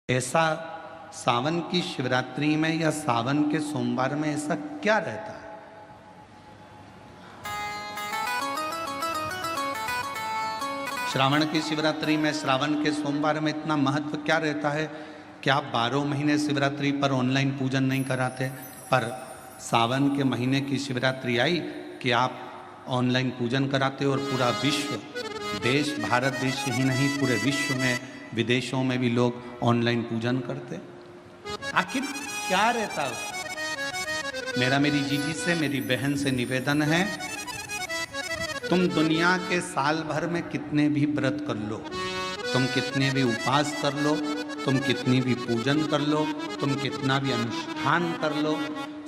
ऐसा सावन की शिवरात्रि में या सावन के सोमवार में ऐसा क्या रहता है? श्रावण की शिवरात्रि में, श्रावण के सोमवार में इतना महत्व क्या रहता है कि आप 12 महीने शिवरात्रि पर ऑनलाइन पूजन नहीं कराते, पर सावन के महीने की शिवरात्रि आई कि आप ऑनलाइन पूजन कराते और पूरा विश्व, देश, भारत देश ही नहीं पूरे विश्व में, विदेशों में भी लोग ऑनलाइन पूजन करते। आखिर क्या रहता है? मेरा मेरी जीजी से, मेरी बहन से निवेदन है, तुम दुनिया के साल भर में कितने भी व्रत कर लो, तुम कितने भी उपवास कर लो, तुम कितनी भी पूजन कर लो, तुम कितना भी अनुष्ठान कर लो,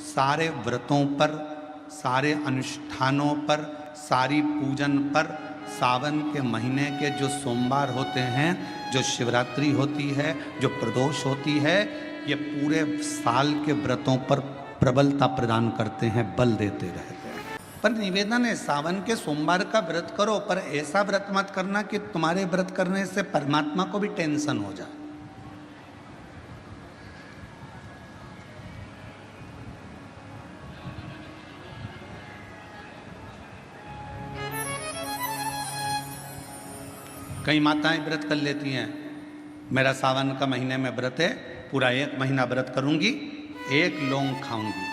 सारे व्रतों पर, सारे अनुष्ठानों पर, सारी पूजन पर सावन के महीने के जो सोमवार होते हैं, जो शिवरात्रि होती है, जो प्रदोष होती है, ये पूरे साल के व्रतों पर प्रबलता प्रदान करते हैं, बल देते रहते हैं। पर निवेदन है, सावन के सोमवार का व्रत करो, पर ऐसा व्रत मत करना कि तुम्हारे व्रत करने से परमात्मा को भी टेंशन हो जाए। कई माताएं व्रत कर लेती हैं, मेरा सावन का महीने में व्रत है, पूरा 1 महीना व्रत करूंगी, 1 लौंग खाऊंगी,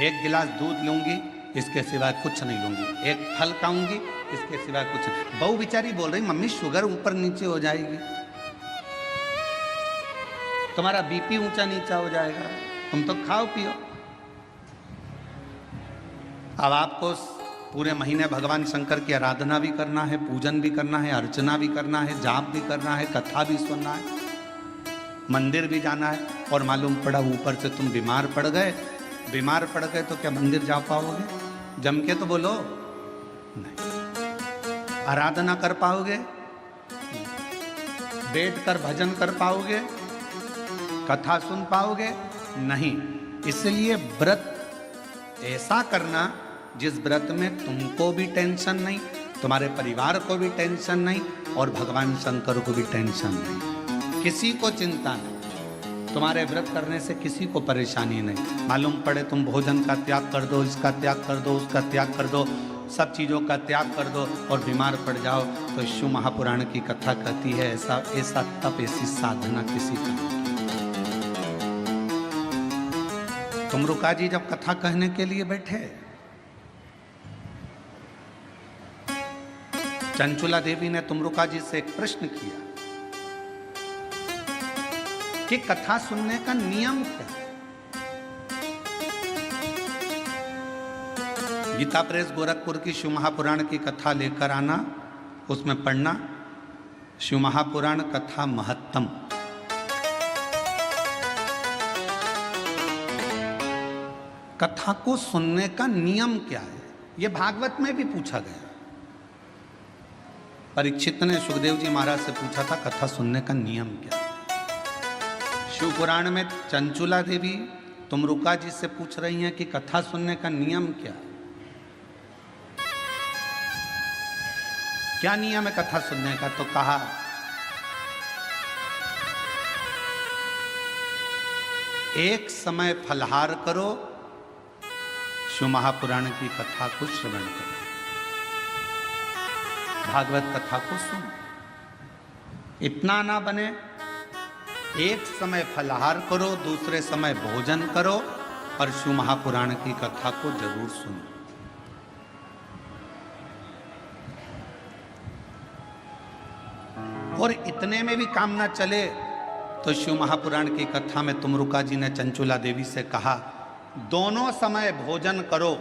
1 गिलास दूध लूंगी, इसके सिवाय कुछ नहीं लूंगी, 1 फल खाऊंगी, इसके सिवाय कुछ नहीं। बहू बेचारी बोल रही, मम्मी शुगर ऊपर नीचे हो जाएगी, तुम्हारा बीपी ऊंचा नीचा हो जाएगा, तुम तो खाओ पियो। अब आपको पूरे महीने भगवान शंकर की आराधना भी करना है, पूजन भी करना है, अर्चना भी करना है, जाप भी करना है, कथा भी सुनना है, मंदिर भी जाना है, और मालूम पड़ा ऊपर से तुम बीमार पड़ गए। बीमार पड़ गए तो क्या मंदिर जा पाओगे? जम के तो बोलो, नहीं। आराधना कर पाओगे? बैठकर भजन कर पाओगे? कथा सुन पाओगे? नहीं। इसलिए व्रत ऐसा करना जिस व्रत में तुमको भी टेंशन नहीं, तुम्हारे परिवार को भी टेंशन नहीं, और भगवान शंकर को भी टेंशन नहीं, किसी को चिंता नहीं, तुम्हारे व्रत करने से किसी को परेशानी नहीं। मालूम पड़े तुम भोजन का त्याग कर दो, इसका त्याग कर दो, उसका त्याग कर दो, सब चीज़ों का त्याग कर दो और बीमार पड़ जाओ, तो शिव महापुराण की कथा कहती है ऐसा ऐसा तप, ऐसी साधना किसी का नहीं। तुमरुका जी जब कथा कहने के लिए बैठे, चंचुला देवी ने तुमरुका जी से एक प्रश्न किया कि कथा सुनने का नियम क्या है? गीता प्रेस गोरखपुर की शिव महापुराण की कथा लेकर आना, उसमें पढ़ना शिव महापुराण कथा महत्तम। कथा को सुनने का नियम क्या है, यह भागवत में भी पूछा गया। परीक्षित ने सुखदेव जी महाराज से पूछा था कथा सुनने का नियम क्या है। शिव पुराण में चंचुला देवी तुमरुका जी से पूछ रही हैं कि कथा सुनने का नियम क्या है, क्या नियम है कथा सुनने का? तो कहा एक समय फलहार करो, शिव महापुराण की कथा को श्रवण करो, भागवत कथा को सुनो। इतना ना बने, एक समय फलहार करो, दूसरे समय भोजन करो, और शिव महापुराण की कथा को जरूर सुनो। और इतने में भी काम ना चले तो शिव महापुराण की कथा में तुमरुका जी ने चंचुला देवी से कहा, दोनों समय भोजन करो,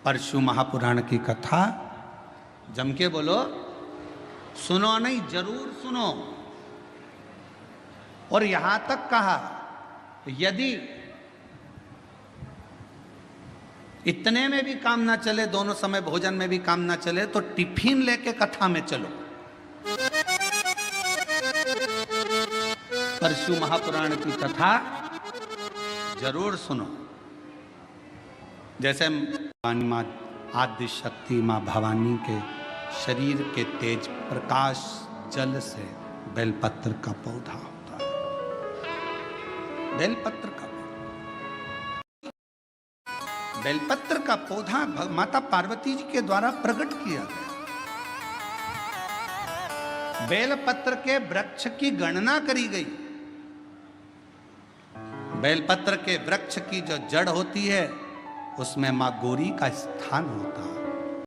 पर शिव महापुराण की कथा जम के बोलो, सुनो नहीं, जरूर सुनो। और यहां तक कहा यदि इतने में भी काम ना चले, दोनों समय भोजन में भी काम ना चले, तो टिफिन लेके कथा में चलो, पर शिव महापुराण की कथा जरूर सुनो। जैसे मां आदि शक्ति मां भवानी के शरीर के तेज प्रकाश जल से बेलपत्र का पौधा होता है। बेलपत्र का बेलपत्र का पौधा माता पार्वती जी के द्वारा प्रकट किया गया। बेलपत्र के वृक्ष की गणना करी गई। बेलपत्र के वृक्ष की जो जड़ होती है उसमें मां गौरी का स्थान होता है।